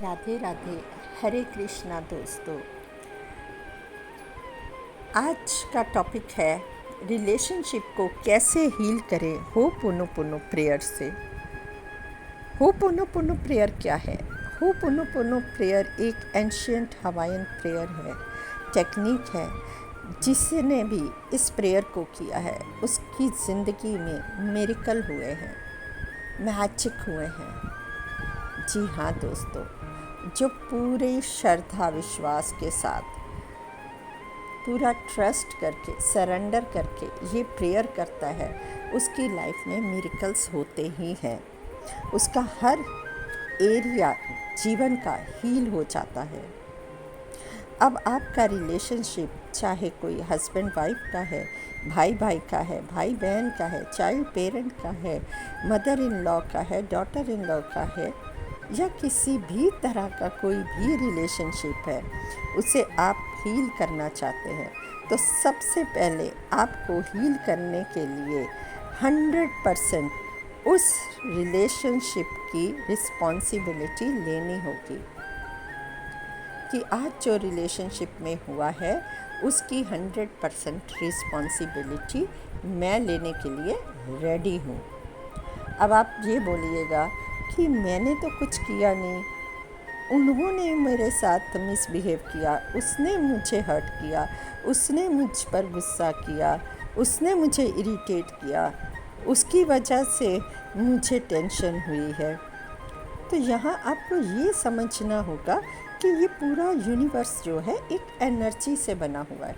राधे राधे। हरे कृष्णा दोस्तों। आज का टॉपिक है रिलेशनशिप को कैसे हील करें होपोनोपोनो प्रेयर से। होपोनोपोनो प्रेयर क्या है? होपोनोपोनो प्रेयर एक एंशिएंट हवाईन प्रेयर है, टेक्निक है। जिसने भी इस प्रेयर को किया है उसकी ज़िंदगी में मिरेकल हुए हैं, मैजिक हुए हैं। जी हाँ दोस्तों, जो पूरे श्रद्धा विश्वास के साथ पूरा ट्रस्ट करके सरेंडर करके ये प्रेयर करता है उसकी लाइफ में मिरेकल्स होते ही हैं। उसका हर एरिया जीवन का हील हो जाता है। अब आपका रिलेशनशिप चाहे कोई हस्बैंड वाइफ का है, भाई भाई का है, भाई बहन का है, चाइल्ड पेरेंट का है, मदर इन लॉ का है, डॉटर इन लॉ का है, या किसी भी तरह का कोई भी रिलेशनशिप है, उसे आप हील करना चाहते हैं तो सबसे पहले आपको हील करने के लिए 100% उस रिलेशनशिप की रिस्पॉन्सिबिलिटी लेनी होगी कि आज जो रिलेशनशिप में हुआ है उसकी 100% रिस्पॉन्सिबिलिटी मैं लेने के लिए रेडी हूँ। अब आप ये बोलिएगा कि मैंने तो कुछ किया नहीं, उन्होंने मेरे साथ मिसबिहेव किया, उसने मुझे हर्ट किया, उसने मुझ पर गुस्सा किया, उसने मुझे इरिटेट किया, उसकी वजह से मुझे टेंशन हुई है। तो यहाँ आपको ये समझना होगा कि ये पूरा यूनिवर्स जो है एक एनर्जी से बना हुआ है।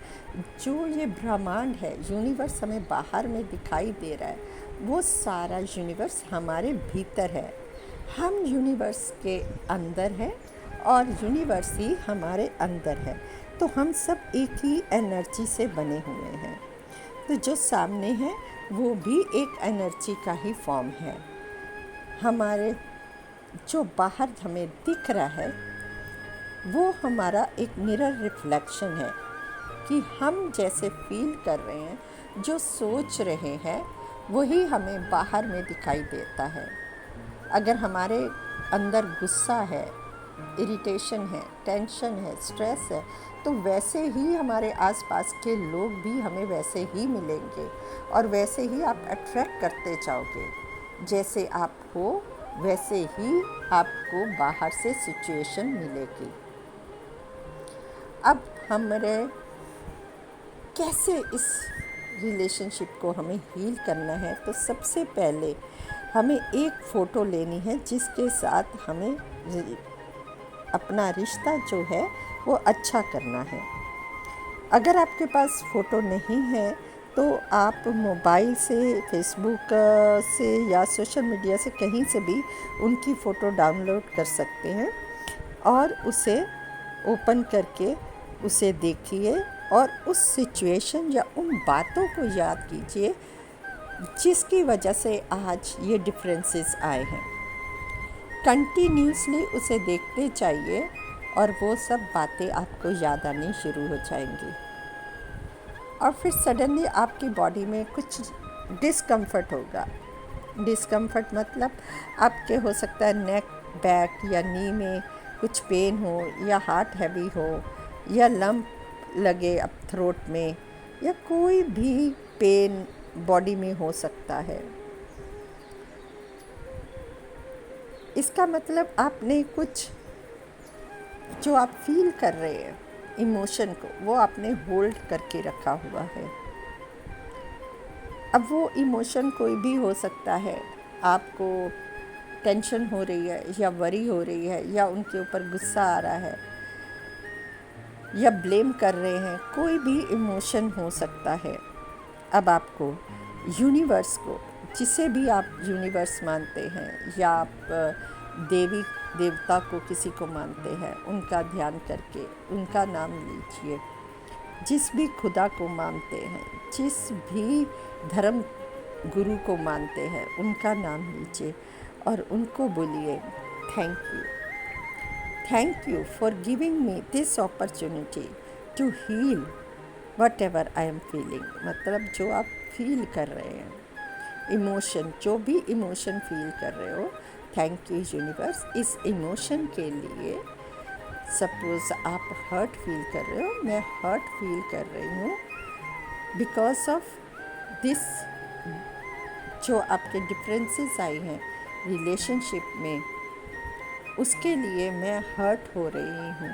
जो ये ब्रह्मांड है, यूनिवर्स हमें बाहर में दिखाई दे रहा है, वो सारा यूनिवर्स हमारे भीतर है। हम यूनिवर्स के अंदर हैं और यूनिवर्स ही हमारे अंदर है। तो हम सब एक ही एनर्जी से बने हुए हैं। तो जो सामने है वो भी एक एनर्जी का ही फॉर्म है। हमारे जो बाहर हमें दिख रहा है वो हमारा एक मिरर रिफ्लेक्शन है कि हम जैसे फील कर रहे हैं, जो सोच रहे हैं, वही हमें बाहर में दिखाई देता है। अगर हमारे अंदर गुस्सा है, इरिटेशन है, टेंशन है, स्ट्रेस है, तो वैसे ही हमारे आसपास के लोग भी हमें वैसे ही मिलेंगे और वैसे ही आप अट्रैक्ट करते जाओगे। जैसे आप हो वैसे ही आपको बाहर से सिचुएशन मिलेगी। अब हमारे कैसे इस रिलेशनशिप को हमें हील करना है, तो सबसे पहले हमें एक फ़ोटो लेनी है जिसके साथ हमें अपना रिश्ता जो है वो अच्छा करना है। अगर आपके पास फ़ोटो नहीं है तो आप मोबाइल से, फेसबुक से या सोशल मीडिया से कहीं से भी उनकी फ़ोटो डाउनलोड कर सकते हैं और उसे ओपन करके उसे देखिए और उस सिचुएशन या उन बातों को याद कीजिए जिसकी वजह से आज ये डिफरेंसेस आए हैं। कंटिन्यूसली उसे देखते जाइए और वो सब बातें आपको याद आनी शुरू हो जाएंगी। और फिर सडनली आपकी बॉडी में कुछ डिस्कम्फर्ट होगा। डिस्कम्फर्ट मतलब आपके हो सकता है नेक, बैक या नी में कुछ पेन हो, या हार्ट हैवी हो, या लंप लगे अब थ्रोट में, या कोई भी पेन बॉडी में हो सकता है। इसका मतलब आपने कुछ जो आप फील कर रहे हैं इमोशन को, वो आपने होल्ड करके रखा हुआ है। अब वो इमोशन कोई भी हो सकता है। आपको टेंशन हो रही है या वरी हो रही है या उनके ऊपर गुस्सा आ रहा है या ब्लेम कर रहे हैं, कोई भी इमोशन हो सकता है। अब आपको यूनिवर्स को, जिसे भी आप यूनिवर्स मानते हैं या आप देवी देवता को किसी को मानते हैं, उनका ध्यान करके उनका नाम लीजिए। जिस भी खुदा को मानते हैं, जिस भी धर्म गुरु को मानते हैं, उनका नाम लीजिए और उनको बोलिए thank you for giving me this opportunity to heal whatever I am feeling. मतलब जो आप फील कर रहे हैं इमोशन, जो भी इमोशन फील कर रहे हो, थैंक यू यूनिवर्स इस इमोशन के लिए। सपोज़ आप हर्ट फील कर रहे हो, मैं हर्ट फील कर रही हूँ बिकॉज ऑफ दिस, जो आपके डिफरेंसेस आई हैं रिलेशनशिप में, उसके लिए मैं हर्ट हो रही हूँ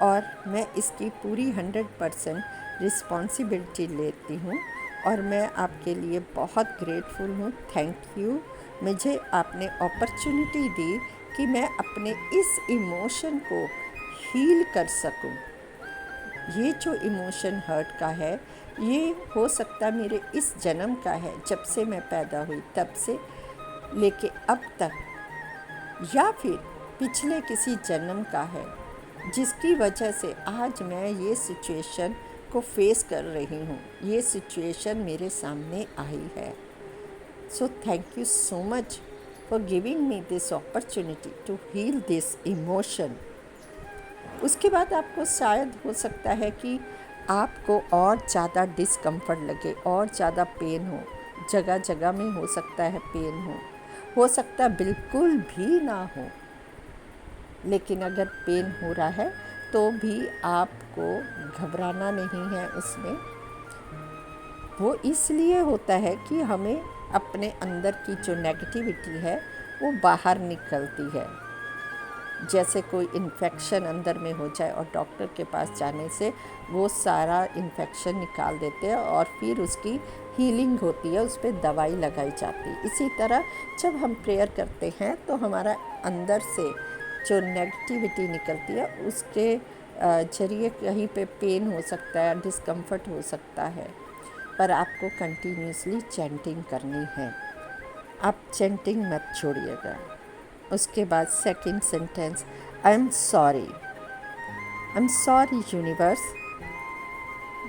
और मैं इसकी पूरी 100% रिस्पॉन्सिबिलिटी लेती हूँ और मैं आपके लिए बहुत ग्रेटफुल हूँ। थैंक यू, मुझे आपने अपॉर्चुनिटी दी कि मैं अपने इस इमोशन को हील कर सकूं। ये जो इमोशन हर्ट का है, ये हो सकता मेरे इस जन्म का है, जब से मैं पैदा हुई तब से लेके अब तक, या फिर पिछले किसी जन्म का है, जिसकी वजह से आज मैं ये सिचुएशन को फेस कर रही हूँ, ये सिचुएशन मेरे सामने आई है। So thank you so much for giving me this opportunity to heal this emotion. उसके बाद आपको शायद हो सकता है कि आपको और ज़्यादा डिस्कम्फर्ट लगे और ज़्यादा पेन हो, जगह जगह में हो सकता है पेन हो सकता बिल्कुल भी ना हो, लेकिन अगर पेन हो रहा है तो भी आपको घबराना नहीं है उसमें। वो इसलिए होता है कि हमें अपने अंदर की जो नेगेटिविटी है वो बाहर निकलती है। जैसे कोई इन्फेक्शन अंदर में हो जाए और डॉक्टर के पास जाने से वो सारा इन्फेक्शन निकाल देते हैं और फिर उसकी हीलिंग होती है, उस पर दवाई लगाई जाती है। इसी तरह जब हम प्रेयर करते हैं तो हमारा अंदर से जो नेगेटिविटी निकलती है उसके जरिए कहीं पे पेन हो सकता है, डिस्कम्फर्ट हो सकता है, पर आपको कंटिन्यूसली चैंटिंग करनी है। आप चैंटिंग मत छोड़िएगा। उसके बाद second sentence, I am sorry universe,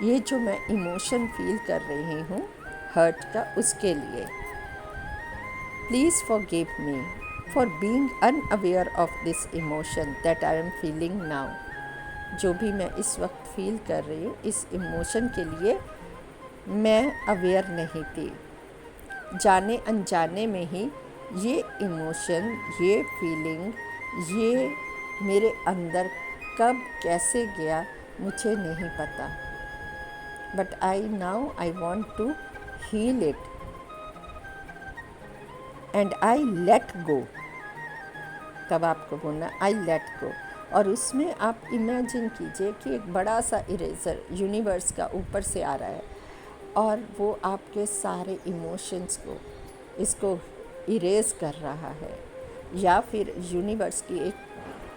ये जो मैं इमोशन फील कर रही हूँ हर्ट का, उसके लिए please forgive me for being unaware of this emotion that I am feeling now. जो भी मैं इस वक्त फील कर रही हूँ, इस इमोशन के लिए मैं अवेयर नहीं थी। जाने अनजाने में ही ये इमोशन, ये फीलिंग, ये मेरे अंदर कब कैसे गया मुझे नहीं पता, but I want to heal it and I let go. तब आपको बोलना आई लेट गो, और उसमें आप इमेजिन कीजिए कि एक बड़ा सा इरेज़र यूनिवर्स का ऊपर से आ रहा है और वो आपके सारे इमोशंस को, इसको इरेज कर रहा है, या फिर यूनिवर्स की एक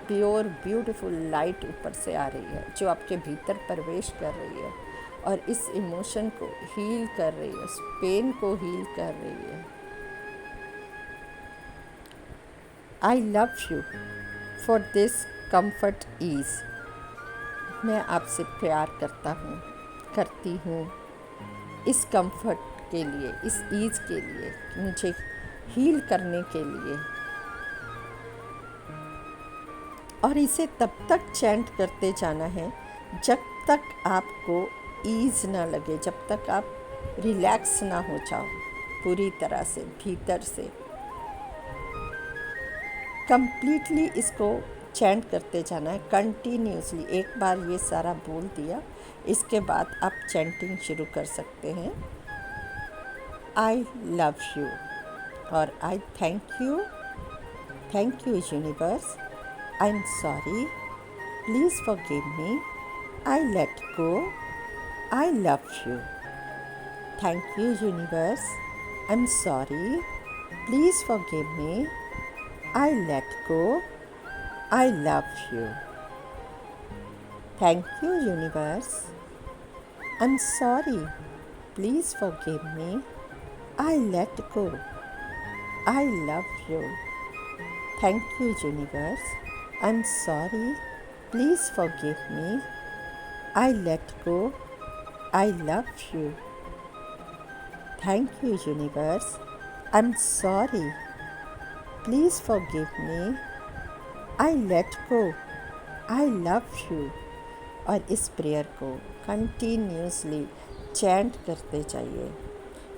प्योर ब्यूटीफुल लाइट ऊपर से आ रही है जो आपके भीतर प्रवेश कर रही है और इस इमोशन को हील कर रही है, उस पेन को हील कर रही है। I love you for this comfort ease. मैं आपसे प्यार करती हूँ इस कंफर्ट के लिए, इस ईज के लिए, मुझे हील करने के लिए। और इसे तब तक चैंट करते जाना है जब तक आपको ईज ना लगे, जब तक आप रिलैक्स ना हो जाओ पूरी तरह से भीतर से। कंप्लीटली इसको चैंट करते जाना है कंटिन्यूसली। एक बार ये सारा बोल दिया, इसके बाद आप चैंटिंग शुरू कर सकते हैं। आई लव यू और आई thank you universe, I am sorry, please forgive me, I let go, I love you. Thank you universe, I am sorry, please forgive me, I let go, I love you. Thank you universe, I am sorry, please forgive me, I let go, I love you. Thank you universe, I'm sorry, please forgive me, I let go, I love you. Thank you universe, I'm sorry, please forgive me, I let go, I love you. और इस prayer को continuously chant करते जाइए।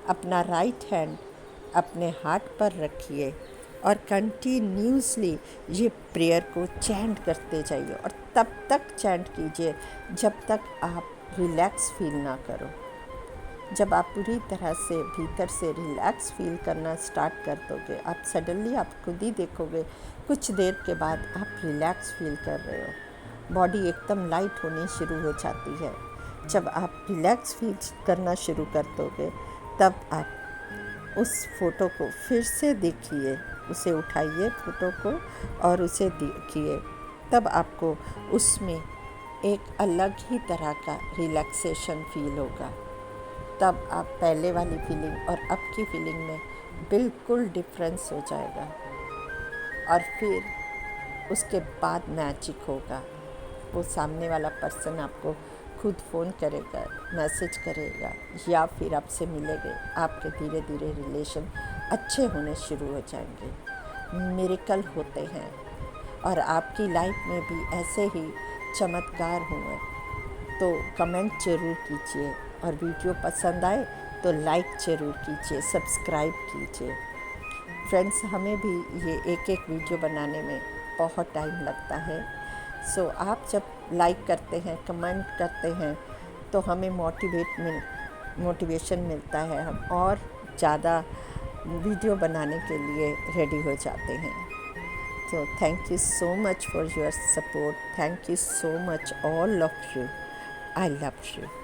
अपना right hand अपने heart पर रखिए और कंटिन्यूसली ये प्रेयर को चैंट करते जाइए और तब तक चैंट कीजिए जब तक आप रिलैक्स फील ना करो। जब आप पूरी तरह से भीतर से रिलैक्स फील करना स्टार्ट कर दोगे, आप सडनली आप खुद ही देखोगे कुछ देर के बाद आप रिलैक्स फील कर रहे हो, बॉडी एकदम लाइट होनी शुरू हो जाती है। जब आप रिलैक्स फील करना शुरू कर दोगे तब आप उस फ़ोटो को फिर से देखिए, उसे उठाइए फ़ोटो को और उसे देखिए, तब आपको उसमें एक अलग ही तरह का रिलैक्सेशन फील होगा। तब आप पहले वाली फीलिंग और अब की फीलिंग में बिल्कुल डिफरेंस हो जाएगा और फिर उसके बाद मैजिक होगा। वो सामने वाला पर्सन आपको खुद फ़ोन करेगा, मैसेज करेगा या फिर आपसे मिलेंगे, आपके धीरे धीरे रिलेशन अच्छे होने शुरू हो जाएंगे। मिरेकल होते हैं और आपकी लाइफ में भी ऐसे ही चमत्कार हुए तो कमेंट ज़रूर कीजिए और वीडियो पसंद आए तो लाइक ज़रूर कीजिए, सब्सक्राइब कीजिए। फ्रेंड्स, हमें भी ये एक एक वीडियो बनाने में बहुत टाइम लगता है। सो आप जब लाइक करते हैं, कमेंट करते हैं तो हमें मोटिवेशन मिलता है, हम और ज़्यादा वीडियो बनाने के लिए रेडी हो जाते हैं। So thank you so much for your support. Thank you so much all of you. I love you.